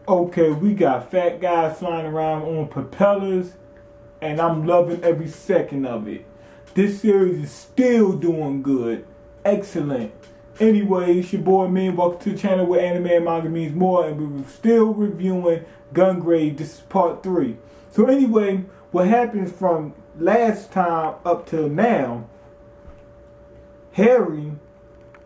Okay, we got fat guys flying around on propellers, and I'm loving every second of it. This series is still doing good. Excellent. Anyway, it's your boy Mean. Welcome to the channel where anime and manga means more, and we're still reviewing Gungrave. This is part 3. So anyway, what happens from last time up till now, Harry,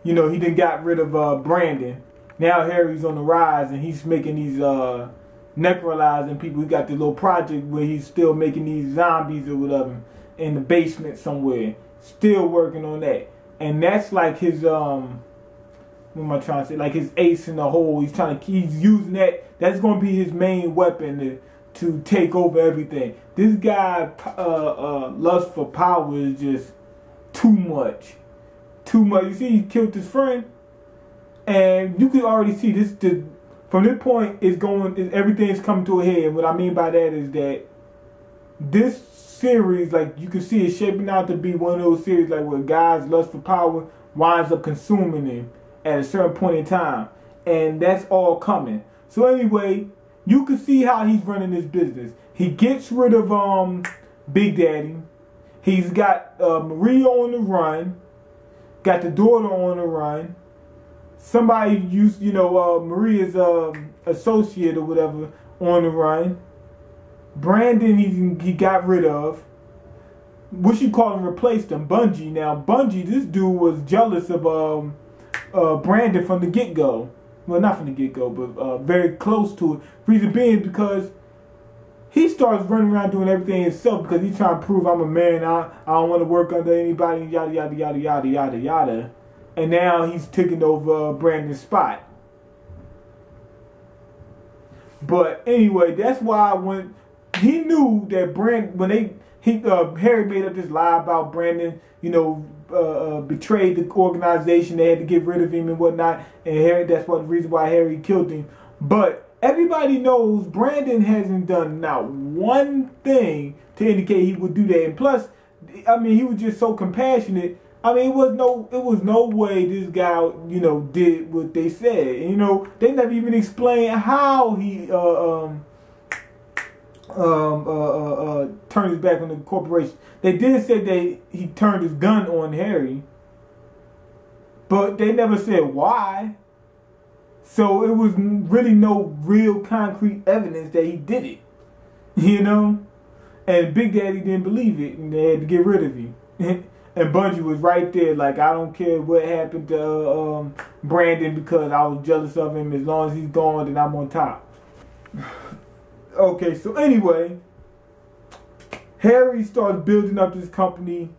he done got rid of Brandon. Now Harry's on the rise and he's making these necrolizing people. He got this little project where he's still making these zombies or whatever in the basement somewhere. Still working on that. And that's like his what am I trying to say? Like his ace in the hole. He's using that. That's gonna be his main weapon to take over everything. This guy lust for power is just too much. Too much. You see he killed his friend? And you can already see this. From this point, everything's coming to a head. And what I mean by that is that this series, like you can see, is shaping out to be one of those series like where guys' lust for power winds up consuming him at a certain point in time, and that's all coming. So anyway, you can see how he's running his business. He gets rid of Big Daddy. He's got Maria on the run. Got the daughter on the run. Somebody used, Maria's associate or whatever on the run. Brandon, he got rid of. What you call him? Replaced him. Bungie. Now, Bungie, this dude was jealous of Brandon from the get-go. Well, not from the get-go, but very close to it. Reason being because he starts running around doing everything himself because he's trying to prove I'm a man. I don't want to work under anybody, yada, yada, yada, yada, yada, yada. And now he's taking over Brandon's spot. But anyway, that's why when he knew that Harry made up this lie about Brandon, betrayed the organization, they had to get rid of him and whatnot, and that's the reason why Harry killed him. But everybody knows Brandon hasn't done not one thing to indicate he would do that. And plus, he was just so compassionate. It was no way this guy, did what they said. They never even explained how he turned his back on the corporation. They did say that he turned his gun on Harry, but they never said why. So it was really no real concrete evidence that he did it, And Big Daddy didn't believe it, and they had to get rid of him. And Bungie was right there, like, I don't care what happened to Brandon because I was jealous of him. As long as he's gone, then I'm on top. Okay, so anyway, Harry starts building up this company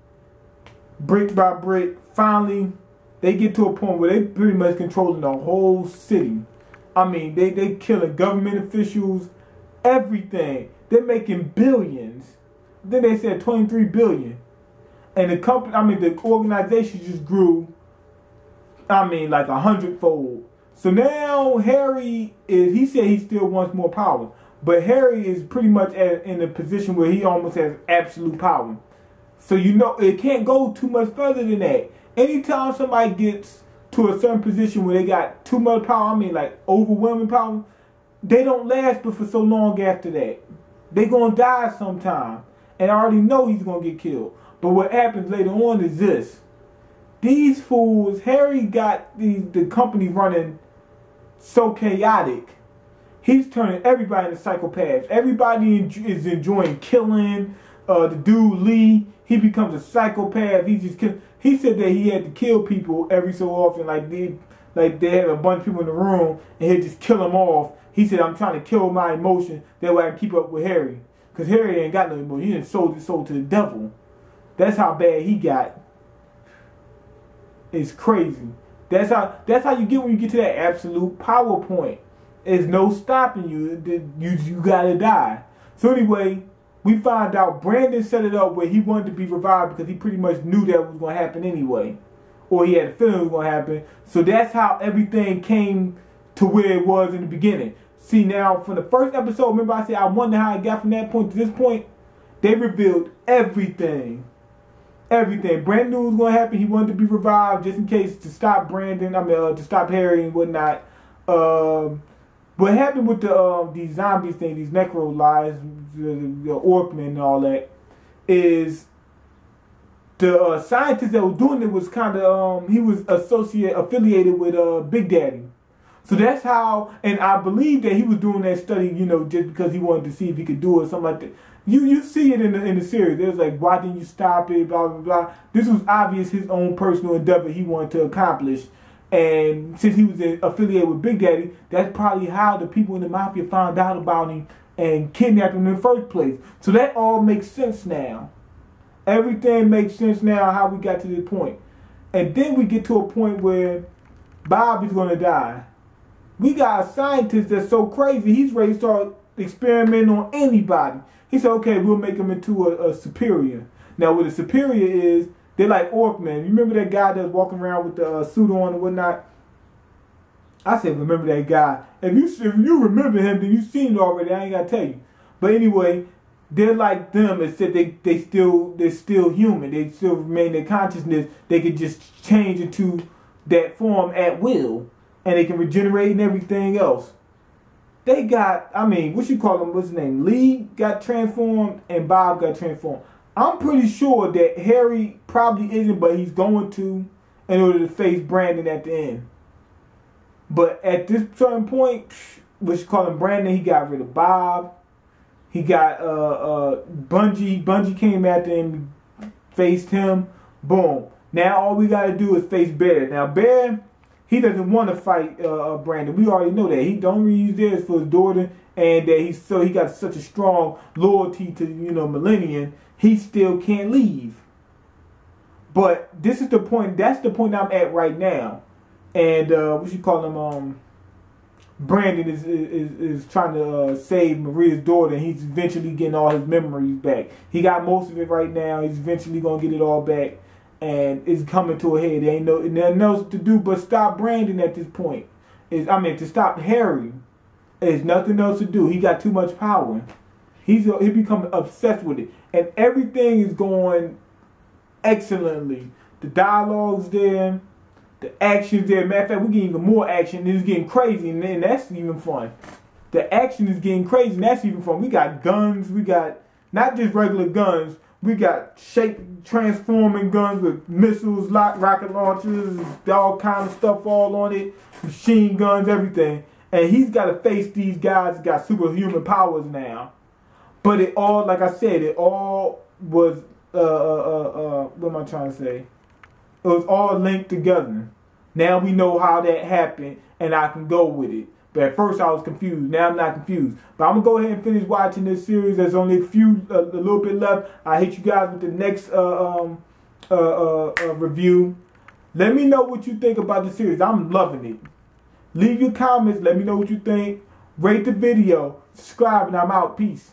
brick by brick. Finally, they get to a point where they pretty much controlling the whole city. They killing government officials, everything. They're making billions. Then they said 23 billion. And the company, the organization just grew, like 100-fold. So now Harry he said he still wants more power. But Harry is pretty much in a position where he almost has absolute power. So it can't go too much further than that. Anytime somebody gets to a certain position where they got too much power, like overwhelming power, they don't last but for so long after that. They're going to die sometime. And I already know he's going to get killed. But what happens later on is this. These fools, Harry got the company running so chaotic. He's turning everybody into psychopaths. Everybody is enjoying killing. The dude Lee, he becomes a psychopath. He said that he had to kill people every so often. Like they had a bunch of people in the room and he'd just kill them off. He said, I'm trying to kill my emotion. That way I can keep up with Harry. Because Harry ain't got no emotion. He done sold his soul to the devil. That's how bad he got. It's crazy. That's how you get when you get to that absolute power point. There's no stopping you. You gotta die. So anyway, we find out Brandon set it up where he wanted to be revived because he pretty much knew that was going to happen anyway. Or he had a feeling it was going to happen. So that's how everything came to where it was in the beginning. See, now, from the first episode, remember I said I wonder how it got from that point to this point? They revealed everything. Everything. Brandon knew what was going to happen. He wanted to be revived just in case to stop Brandon. To stop Harry and whatnot. what happened with these zombies thing, these necro lies, the Orkman and all that, is the scientist that was doing it was kind of he was affiliated with Big Daddy. So that's how, and I believe that he was doing that study, you know, just because he wanted to see if he could do it, something like that. You see it in the series. It was like, why didn't you stop it? Blah blah blah. This was obvious his own personal endeavor he wanted to accomplish, and since he was affiliated with Big Daddy, that's probably how the people in the mafia found out about him and kidnapped him in the first place. So that all makes sense now. Everything makes sense now how we got to this point, and then we get to a point where Bob is going to die. We got a scientist that's so crazy, he's ready to start experimenting on anybody. He said, okay, we'll make him into a superior. Now, what a superior is, they're like Orkman. You remember that guy that's walking around with the suit on and whatnot? I said, remember that guy. If you remember him, then you've seen it already. I ain't got to tell you. But anyway, they're like them, except they're still human. They still remain their consciousness. They could just change into that form at will. And they can regenerate and everything else. They got, I mean, what you call him, what's his name? Lee got transformed and Bob got transformed. I'm pretty sure that Harry probably isn't, but he's going to in order to face Brandon at the end. But at this certain point, what you call him, Brandon, he got rid of Bob. He got Bungie. Bungie came after him, faced him. Boom. Now all we got to do is face Bear. Now Bear, he doesn't want to fight Brandon. We already know that. He don't really use this for his daughter, and that he got such a strong loyalty to, you know, Millennium. He still can't leave. But this is the point. That's the point I'm at right now. And what you call him? Brandon is trying to save Maria's daughter, and he's eventually getting all his memories back. He got most of it right now. He's eventually gonna get it all back. And it's coming to a head. There ain't nothing else to do but stop Brandon at this point. To stop Harry. There's nothing else to do. He got too much power. He become obsessed with it. And everything is going excellently. The dialogue's there. The action's there. Matter of fact, we're getting even more action. It's getting crazy, and then that's even fun. The action is getting crazy, and that's even fun. We got guns. We got not just regular guns. We got transforming guns with missiles, rocket launchers, all kind of stuff all on it, machine guns, everything. And he's got to face these guys that got superhuman powers now. But it all, like I said, it all was, what am I trying to say? It was all linked together. Now we know how that happened, and I can go with it. But at first I was confused. Now I'm not confused. But I'm going to go ahead and finish watching this series. There's only a little bit left. I'll hit you guys with the next review. Let me know what you think about the series. I'm loving it. Leave your comments. Let me know what you think. Rate the video. Subscribe, and I'm out. Peace.